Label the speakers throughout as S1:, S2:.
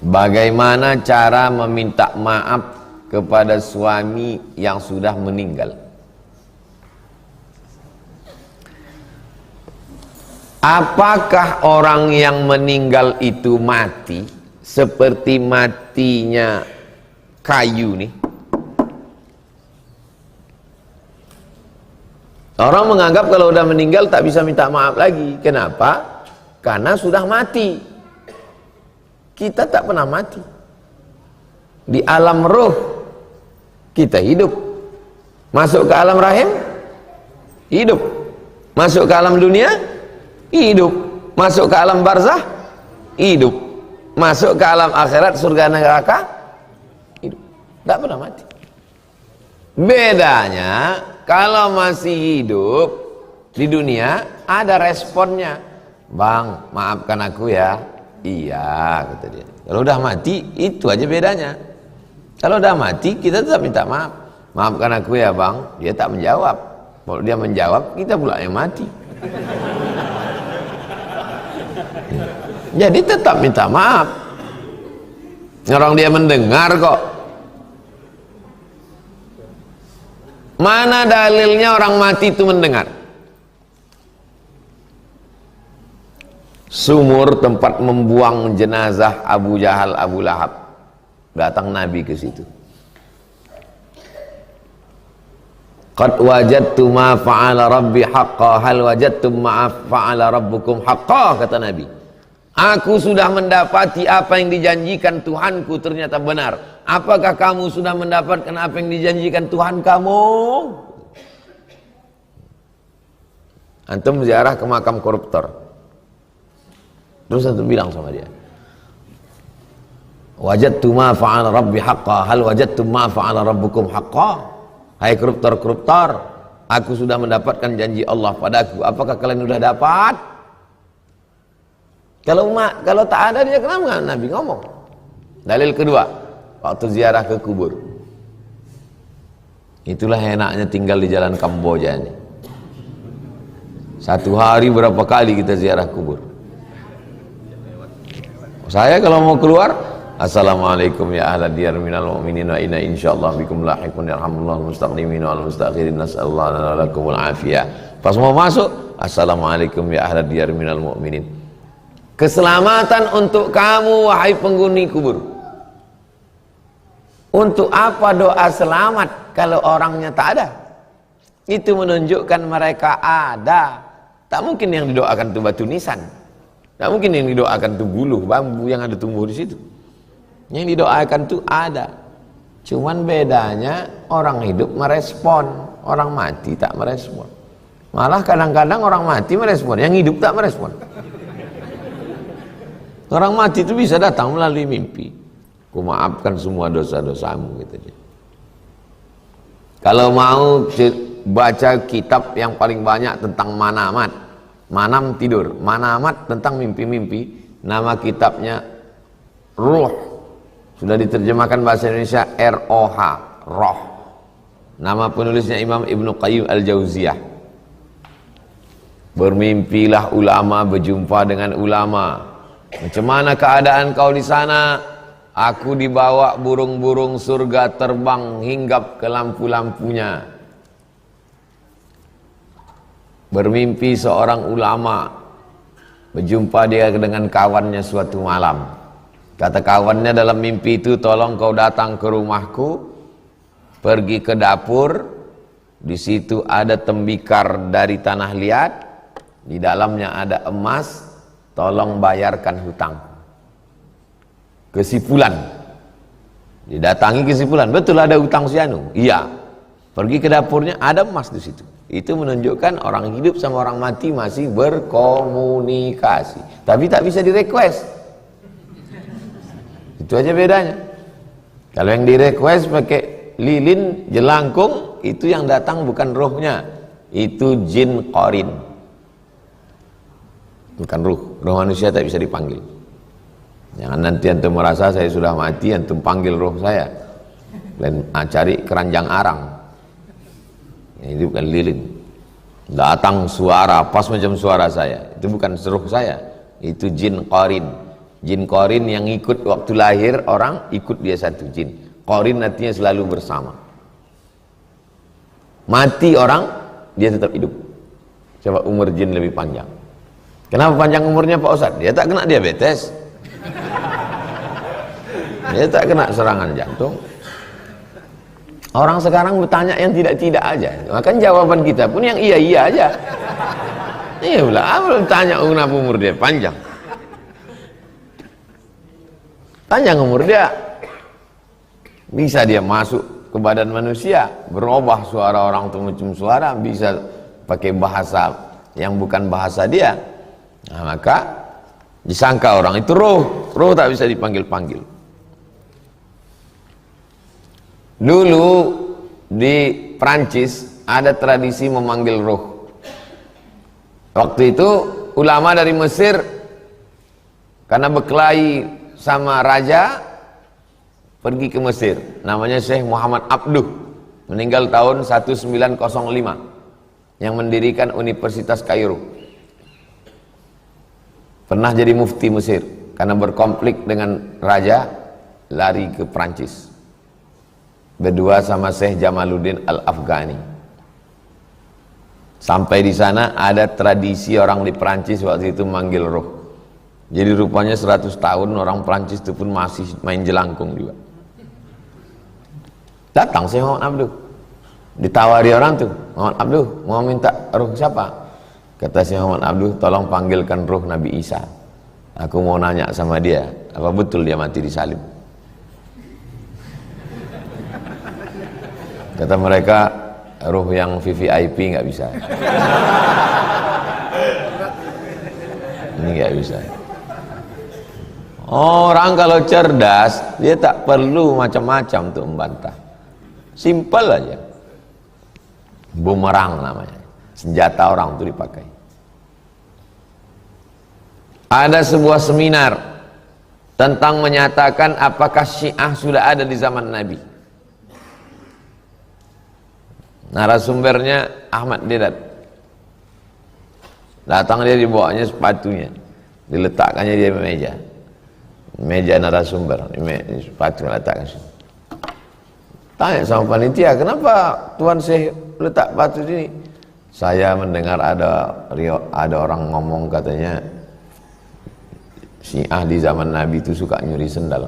S1: Bagaimana cara meminta maaf kepada suami yang sudah meninggal? Apakah orang yang meninggal itu mati seperti matinya kayu nih? Orang menganggap kalau udah meninggal tak bisa minta maaf lagi. Kenapa? Karena sudah mati. Kita tak pernah mati. Di alam roh kita hidup. Masuk ke alam rahim, hidup. Masuk ke alam dunia, hidup. Masuk ke alam barzah, hidup. Masuk ke alam akhirat, surga neraka, hidup. Tak pernah mati. Bedanya kalau masih hidup di dunia ada responnya. Bang, maafkan aku ya. Iya, kata dia. Kalau udah mati, itu aja bedanya. Kalau udah mati, kita tetap minta maaf. Maafkan aku ya bang. Dia tak menjawab. Kalau dia menjawab, kita pula yang mati. Jadi tetap minta maaf. Orang dia mendengar kok. Mana dalilnya orang mati itu mendengar? Sumur tempat membuang jenazah Abu Jahal, Abu Lahab. Datang Nabi ke situ. Qad wajadtu ma fa'ala rabbi haqqa, hal wajadtum ma fa'ala rabbukum haqqa, kata Nabi. Aku sudah mendapati apa yang dijanjikan Tuhanku ternyata benar. Apakah kamu sudah mendapatkan apa yang dijanjikan Tuhan kamu? Antum ziarah ke makam koruptor. Terus antum bilang sama dia, wajadtu ma fa'ala rabbi haqqa, hal wajadtum ma fa'ala rabbukum haqqa. Hai koruptor-koruptor, aku sudah mendapatkan janji Allah padaku. Apakah kalian sudah dapat? Kalau tak ada, dia kenapa nggak Nabi ngomong? Dalil kedua, waktu ziarah ke kubur. Itulah enaknya tinggal di jalan Kamboja ini. Satu hari berapa kali kita ziarah kubur. Saya kalau mau keluar, assalamualaikum ya ahla diyar minal mu'minin wa inna insyaallah bikum lahiqun yarhamullah mustaqdimin wal mustakhirin nas'allahu lana lakumul afiyah. Pas mau masuk, assalamualaikum ya ahla diyar minal mu'minin. Keselamatan untuk kamu wahai penghuni kubur. Untuk apa doa selamat kalau orangnya tak ada? Itu menunjukkan mereka ada. Tak mungkin yang didoakan itu batu nisan. Tak mungkin yang didoakan itu buluh bambu yang ada tumbuh di situ. Yang didoakan itu ada. Cuman bedanya orang hidup merespon, orang mati tak merespon. Malah kadang-kadang orang mati merespon, yang hidup tak merespon. Orang mati itu bisa datang melalui mimpi. Ku maafkan semua dosa-dosamu, gitu dia. Kalau mau baca kitab yang paling banyak tentang manamat, manam tidur, manamat tentang mimpi-mimpi, nama kitabnya Ruh. Sudah diterjemahkan bahasa Indonesia ROH, Roh. Nama penulisnya Imam Ibnu Qayyim Al-Jauziyah. Bermimpilah ulama, berjumpa dengan ulama. Macam mana keadaan kau di sana? Aku dibawa burung-burung surga terbang hinggap ke lampu-lampunya. Bermimpi seorang ulama, berjumpa dia dengan kawannya suatu malam. Kata kawannya dalam mimpi itu, tolong kau datang ke rumahku, pergi ke dapur, di situ ada tembikar dari tanah liat, di dalamnya ada emas, tolong bayarkan hutang. Kesimpulan, didatangi kesimpulan, betul ada hutang si anu? Iya. Pergi ke dapurnya, ada emas di situ. Itu menunjukkan orang hidup sama orang mati masih berkomunikasi, tapi tak bisa di-request. Itu aja bedanya. Kalau yang di-request pakai lilin, jelangkung, itu yang datang bukan rohnya, itu jin qarin. Bukan ruh manusia tak bisa dipanggil. Jangan nanti antum merasa saya sudah mati, antum panggil roh saya. Dan cari keranjang arang. Itu bukan lilin. Datang suara pas macam suara saya, itu bukan ruh saya, itu jin qarin. Jin qarin yang ikut waktu lahir orang, ikut dia satu jin. Qarin artinya selalu bersama. Mati orang, dia tetap hidup. Coba umur jin lebih panjang. Kenapa panjang umurnya Pak Ustadz? Dia tak kena diabetes. Dia tak kena serangan jantung. Orang sekarang bertanya yang tidak-tidak aja. Maka jawaban kita pun yang iya-iya aja. Iya pula, belum tanya kenapa umur dia panjang. Panjang umur dia. Bisa dia masuk ke badan manusia, berubah suara orang itu macam suara, bisa pakai bahasa yang bukan bahasa dia. Nah, maka disangka orang itu roh. Roh tak bisa dipanggil-panggil. Dulu di Prancis ada tradisi memanggil roh. Waktu itu ulama dari Mesir karena berkelahi sama raja pergi ke Mesir. Namanya Syekh Muhammad Abduh, meninggal tahun 1905, yang mendirikan Universitas Kairo. Pernah jadi mufti Mesir karena berkonflik dengan raja, lari ke Prancis. Berdua sama Syekh Jamaluddin Al-Afghani. Sampai di sana ada tradisi orang di Prancis waktu itu manggil roh. Jadi rupanya 100 tahun orang Prancis itu pun masih main jelangkung juga. Datang Syekh Muhammad Abduh, ditawari orang tuh, Muhammad Abduh mau minta roh siapa? Kata Syekh Muhammad Abduh, tolong panggilkan roh Nabi Isa. Aku mau nanya sama dia, apa betul dia mati disalib? Kata mereka, roh yang VVIP nggak bisa. Ini nggak bisa. Orang kalau cerdas, dia tak perlu macam-macam untuk membantah. Simpel aja. Bumerang namanya. Senjata orang itu dipakai. Ada sebuah seminar tentang menyatakan apakah Syiah sudah ada di zaman Nabi. Narasumbernya Ahmad Dedat. Datang dia, dibawanya sepatunya, diletakkannya di meja narasumber, sepatu letakkan sini. Tanya sama panitia, kenapa Tuan Syekh letak batu sini? Saya mendengar ada orang ngomong katanya Syiah di zaman Nabi itu suka nyuri sendal.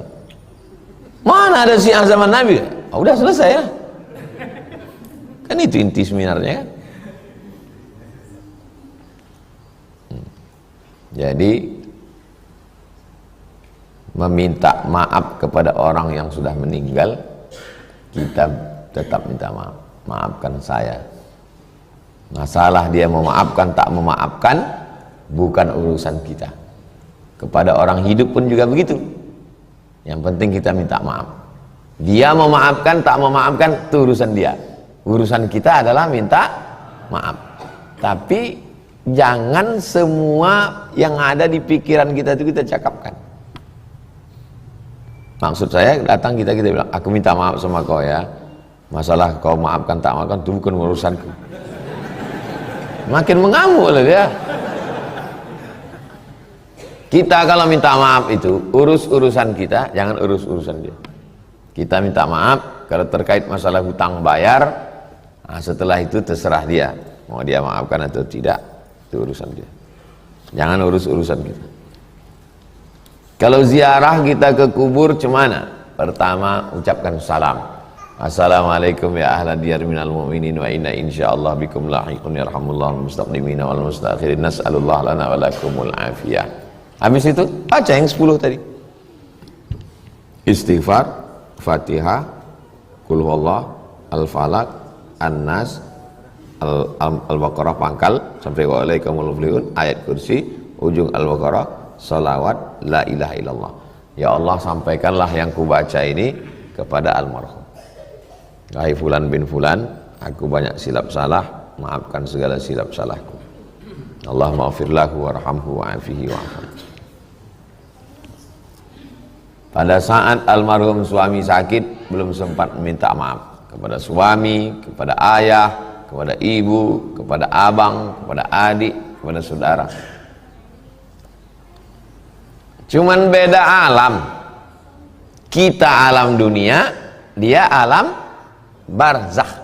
S1: Mana ada Syiah zaman Nabi? Oh, udah selesai ya. Kan itu inti seminarnya kan. Jadi meminta maaf kepada orang yang sudah meninggal, kita tetap minta maaf. Maafkan saya. Masalah dia memaafkan tak memaafkan bukan urusan kita. Kepada orang hidup pun juga begitu. Yang penting kita minta maaf. Dia memaafkan tak memaafkan itu urusan dia. Urusan kita adalah minta maaf. Tapi jangan semua yang ada di pikiran kita itu kita cakapkan. Maksud saya, datang kita bilang, aku minta maaf sama kau ya. Masalah kau maafkan tak maafkan itu bukan urusanku. Makin mengamuk lah dia. Kita kalau minta maaf itu urus urusan kita, jangan urus urusan dia. Kita minta maaf kalau terkait masalah hutang bayar. Nah, setelah itu terserah dia, mau dia maafkan atau tidak, itu urusan dia. Jangan urus urusan kita. Kalau ziarah kita ke kubur cemana? Pertama ucapkan salam. Assalamualaikum ya ahla diyar minal mu'minin wa inna insyaallah bikum lahiqun yarhamullahu al-mustaqdimin wal mustakhirin nas'alullah lana wa lakumul afiyah. Habis itu baca yang 10 tadi. Istighfar, Fatihah, Qul huwallah, Al-Falaq, An-Nas, Al-Baqarah pangkal sampai wa alaikumul muflihun, ayat kursi, ujung Al-Baqarah, salawat, la ilaha illallah. Ya Allah, sampaikanlah yang kubaca ini kepada almarhum. Wahai fulan bin fulan, aku banyak silap salah, maafkan segala silap salahku. Allahumma ighfir lahu warhamhu wa'afihi wa'afan. Pada saat almarhum suami sakit, belum sempat minta maaf kepada suami, kepada ayah, kepada ibu, kepada abang, kepada adik, kepada saudara. Cuman beda alam. Kita alam dunia, dia alam barzakh.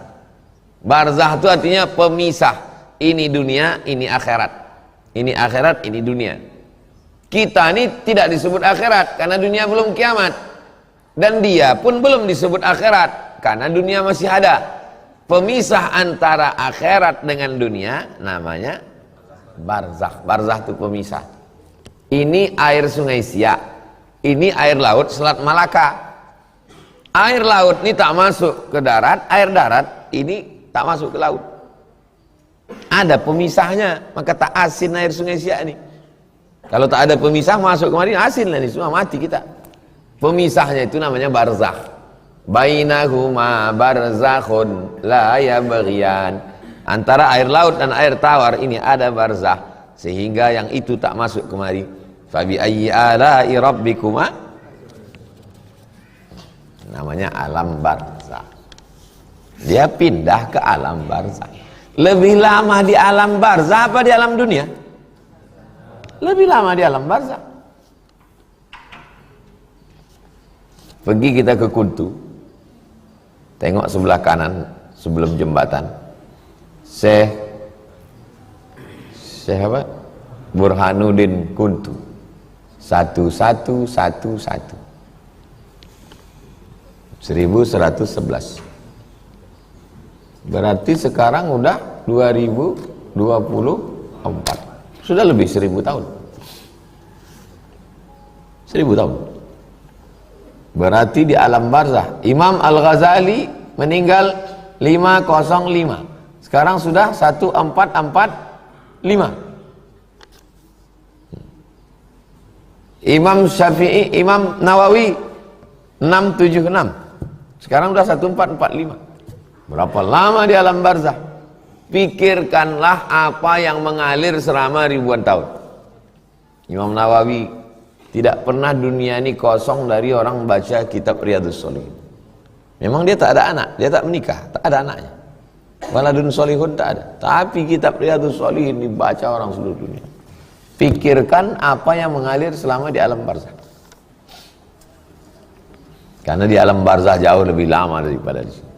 S1: Barzakh itu artinya pemisah. Ini dunia, ini akhirat. Ini akhirat, ini dunia. Kita ini tidak disebut akhirat karena dunia belum kiamat. Dan dia pun belum disebut akhirat karena dunia masih ada. Pemisah antara akhirat dengan dunia namanya barzakh. Barzakh itu pemisah. Ini air sungai Siak, ini air laut Selat Malaka. Air laut ini tak masuk ke darat, air darat ini tak masuk ke laut. Ada pemisahnya, maka tak asin air sungai Siak ini. Kalau tak ada pemisah masuk kemari asin lah ini, semua mati kita. Pemisahnya itu namanya barzakh. Bainahuma barzakhun la yabghiyan. Antara air laut dan air tawar ini ada barzakh, sehingga yang itu tak masuk kemari. Fabi ayyi ala'i rabbikuma, namanya alam barzakh. Dia pindah ke alam barzakh. Lebih lama di alam barzakh apa di alam dunia? Lebih lama di alam barzakh. Pergi kita ke Kuntu, tengok sebelah kanan sebelum jembatan, Syekh apa? Burhanuddin Kuntu 1111 1111. Berarti sekarang udah 2024. Sudah lebih 1000 tahun. 1000 tahun. Berarti di alam barzakh. Imam Al-Ghazali meninggal 505. Sekarang sudah 1445. Imam Syafi'i, Imam Nawawi 676. Sekarang sudah 1445. Berapa lama di alam barzakh? Pikirkanlah apa yang mengalir selama ribuan tahun. Imam Nawawi, tidak pernah dunia ini kosong dari orang baca kitab Riyadhus Shalihin. Memang dia tak ada anak, dia tak menikah, tak ada anaknya. Waladun Sholihun tak ada. Tapi kitab Riyadhus Shalihin dibaca orang seluruh dunia. Pikirkan apa yang mengalir selama di alam barzakh. Karena di alam barzakh jauh lebih lama daripada di sini.